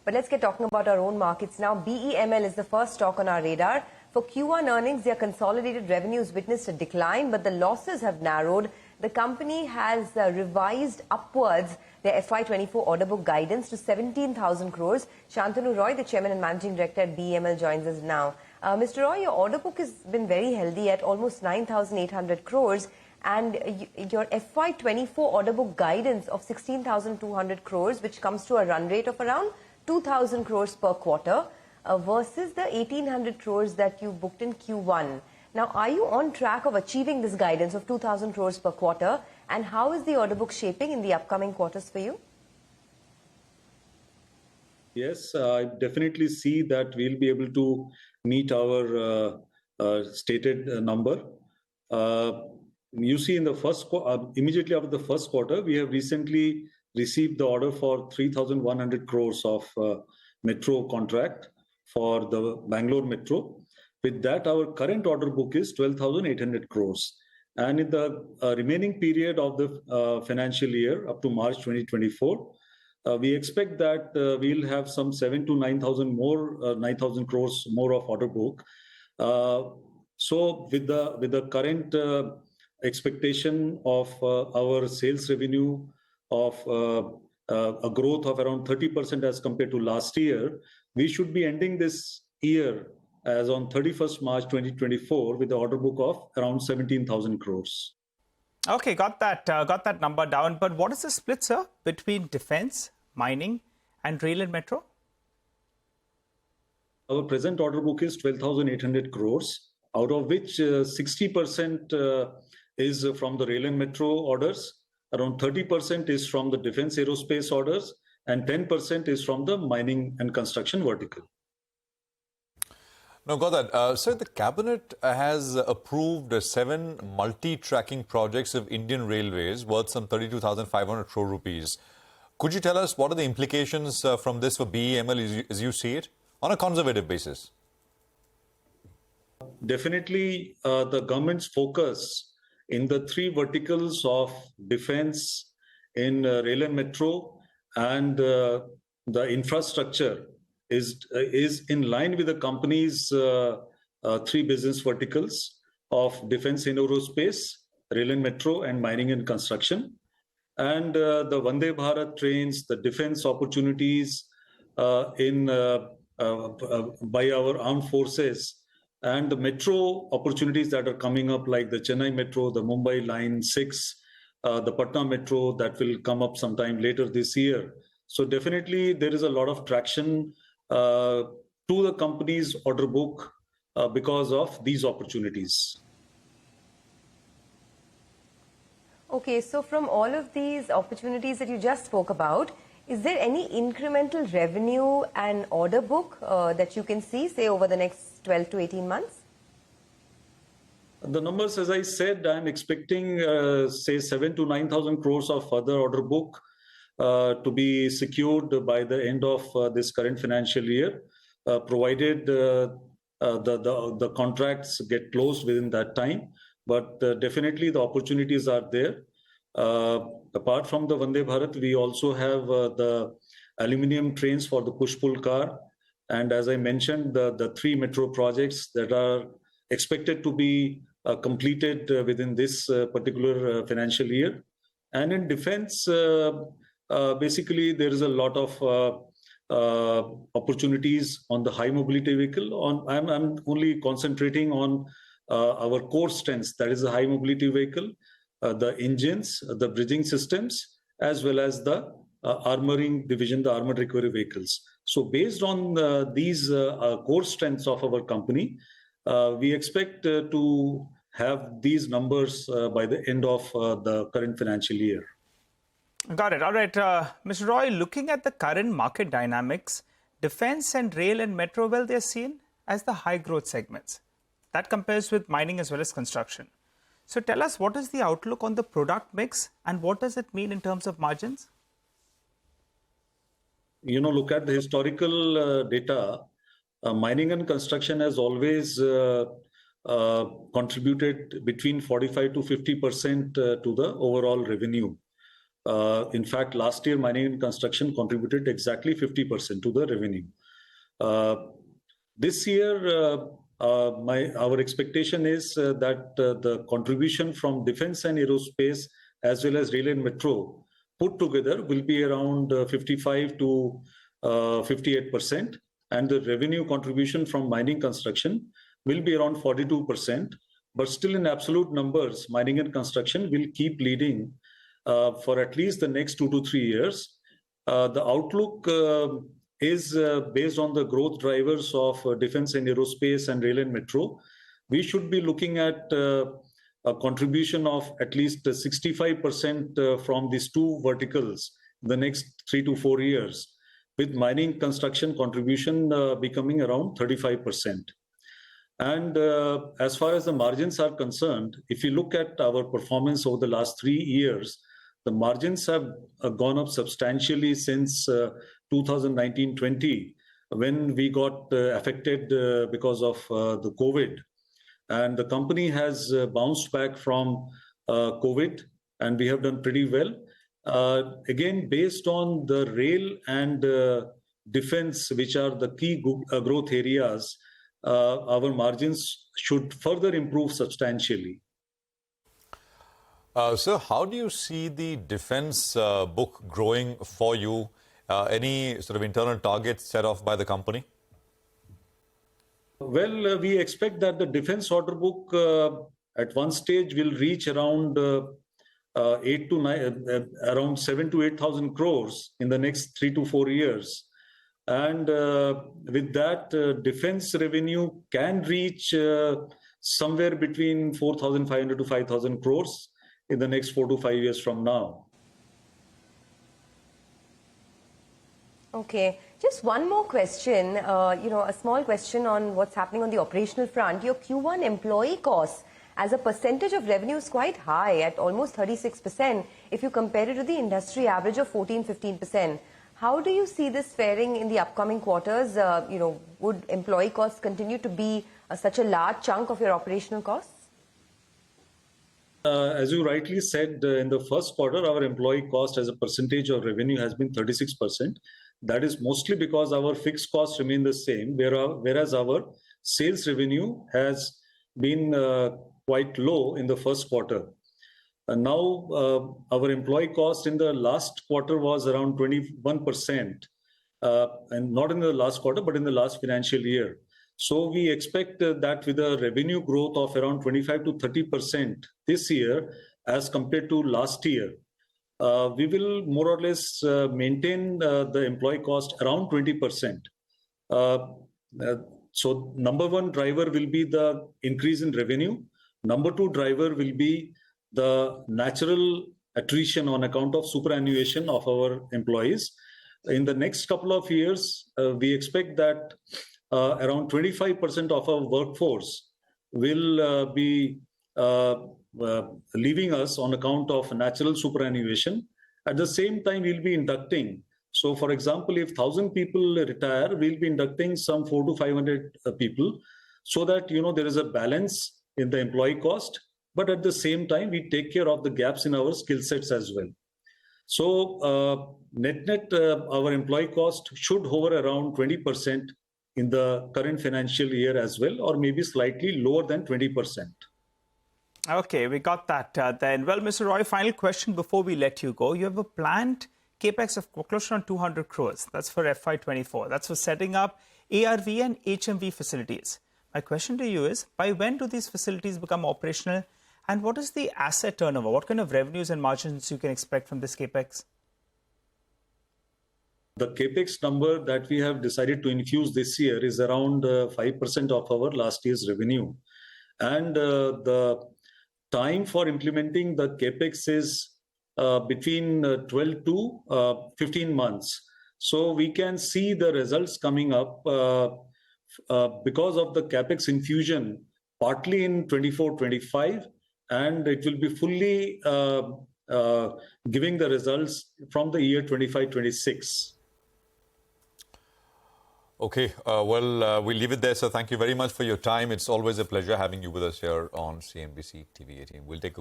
But let's get talking about our own markets now. BEML is the first stock on our radar. For Q1 earnings, their consolidated revenues witnessed a decline, but the losses have narrowed. The company has revised upwards their FY24 order book guidance to 17,000 crores. Shantanu Roy, the chairman and managing director at BEML, joins us now. Mr. Roy, your order book has been very healthy at almost 9,800 crores. And your FY24 order book guidance of 16,200 crores, which comes to a run rate of around 2,000 crores per quarter, versus the 1,800 crores that you booked in Q1. Now, are you on track of achieving this guidance of 2,000 crores per quarter? And how is the order book shaping in the upcoming quarters for you? Yes, I definitely see that we'll be able to meet our stated number. You see, in the immediately after the first quarter, we have recently received the order for 3,100 crores of metro contract for the Bangalore Metro. With that, our current order book is 12,800 crores. And in the remaining period of the financial year up to March 2024, we expect that we'll have some 7,000 to 9,000 crores more of order book. So with the current expectation of our sales revenue of a growth of around 30% as compared to last year, we should be ending this year as on 31st March 2024 with the order book of around 17,000 crores. Okay, got that number down. But what is the split, sir, between defense, mining, and rail and metro? Our present order book is 12,800 crores, out of which 60% is from the rail and metro orders, around 30% is from the defense aerospace orders, and 10% is from the mining and construction vertical. No, got that. Sir, the cabinet has approved 7 multi-tracking projects of Indian Railways worth some 32,500 crore rupees. Could you tell us what are the implications from this for BEML as you see it on a conservative basis? Definitely, the government's focus in the 3 verticals of defense, in rail and metro, and the infrastructure is in line with the company's 3 business verticals of defense and aerospace, rail and metro, and mining and construction. And the Vande Bharat trains, the defense opportunities by our armed forces, and the metro opportunities that are coming up, like the Chennai Metro, the Mumbai Line 6, the Patna Metro that will come up sometime later this year. So definitely there is a lot of traction to the company's order book because of these opportunities. Okay, so from all of these opportunities that you just spoke about, is there any incremental revenue and order book that you can see, say, over the next 12 to 18 months? The numbers, as I said, I'm expecting, say, 7,000 to 9,000 crores of further order book to be secured by the end of this current financial year, provided the contracts get closed within that time. But definitely the opportunities are there. Apart from the Vande Bharat, we also have the aluminium trains for the push-pull car. And as I mentioned, the 3 metro projects that are expected to be completed within this particular financial year. And in defense, basically, there is a lot of opportunities on the high mobility vehicle. I'm only concentrating on our core strengths, that is the high mobility vehicle, the engines, the bridging systems, as well as the armoring division, the armored recovery vehicles. So based on these core strengths of our company, we expect to have these numbers by the end of the current financial year. Got it. All right. Mr. Roy, looking at the current market dynamics, defense and rail and metro, well, they're seen as the high growth segments. That compares with mining as well as construction. So tell us, what is the outlook on the product mix and what does it mean in terms of margins? Look at the historical data. Mining and construction has always contributed between 45 to 50% to the overall revenue. In fact, last year, mining and construction contributed exactly 50% to the revenue. This year, our expectation is that the contribution from defense and aerospace, as well as rail and metro, put together will be around 55 to 58%, and the revenue contribution from mining construction will be around 42%. But still, in absolute numbers, mining and construction will keep leading for at least the next 2 to 3 years. The outlook is based on the growth drivers of defense and aerospace and rail and metro. We should be looking at a contribution of at least 65% from these two verticals in the next 3 to 4 years, with mining construction contribution becoming around 35%. And as far as the margins are concerned, if you look at our performance over the last 3 years, the margins have gone up substantially since 2019-20, when we got affected because of the COVID. And the company has bounced back from COVID, and we have done pretty well. Again, based on the rail and defense, which are the key growth areas, our margins should further improve substantially. Sir, how do you see the defense book growing for you? Any sort of internal targets set off by the company? Well, we expect that the defense order book at one stage will reach around around 7 to 8,000 crores in the next 3 to 4 years. And with that, defense revenue can reach somewhere between 4,500 to 5,000 crores in the next 4 to 5 years from now. Okay, just one more question, a small question on what's happening on the operational front. Your Q1 employee costs as a percentage of revenue is quite high at almost 36% if you compare it to the industry average of 14-15%. How do you see this faring in the upcoming quarters? Would employee costs continue to be such a large chunk of your operational costs? As you rightly said, in the first quarter, our employee cost as a percentage of revenue has been 36%. That is mostly because our fixed costs remain the same, whereas our sales revenue has been quite low in the first quarter. And now our employee cost in the last quarter was around 21%, and not in the last quarter, but in the last financial year. So we expect that with a revenue growth of around 25 to 30% this year as compared to last year, we will more or less maintain the employee cost around 20%. So number one driver will be the increase in revenue. Number two driver will be the natural attrition on account of superannuation of our employees. In the next couple of years, we expect that around 25% of our workforce will be leaving us on account of natural superannuation. At the same time, we'll be inducting. So, for example, if 1,000 people retire, we'll be inducting some 400 to 500 people, so that there is a balance in the employee cost. But at the same time, we take care of the gaps in our skill sets as well. So, net, our employee cost should hover around 20% in the current financial year as well, or maybe slightly lower than 20%. Okay, we got that then. Well, Mr. Roy, final question before we let you go. You have a planned capex of close to 200 crores. That's for FY24. That's for setting up ARV and HMV facilities. My question to you is, by when do these facilities become operational? And what is the asset turnover? What kind of revenues and margins you can expect from this capex? The capex number that we have decided to infuse this year is around 5% of our last year's revenue. And the time for implementing the capex is between 12 to 15 months. So we can see the results coming up because of the capex infusion, partly in 24-25, and it will be fully giving the results from the year 25-26. Okay, we'll leave it there. So thank you very much for your time. It's always a pleasure having you with us here on CNBC-TV18. We'll take a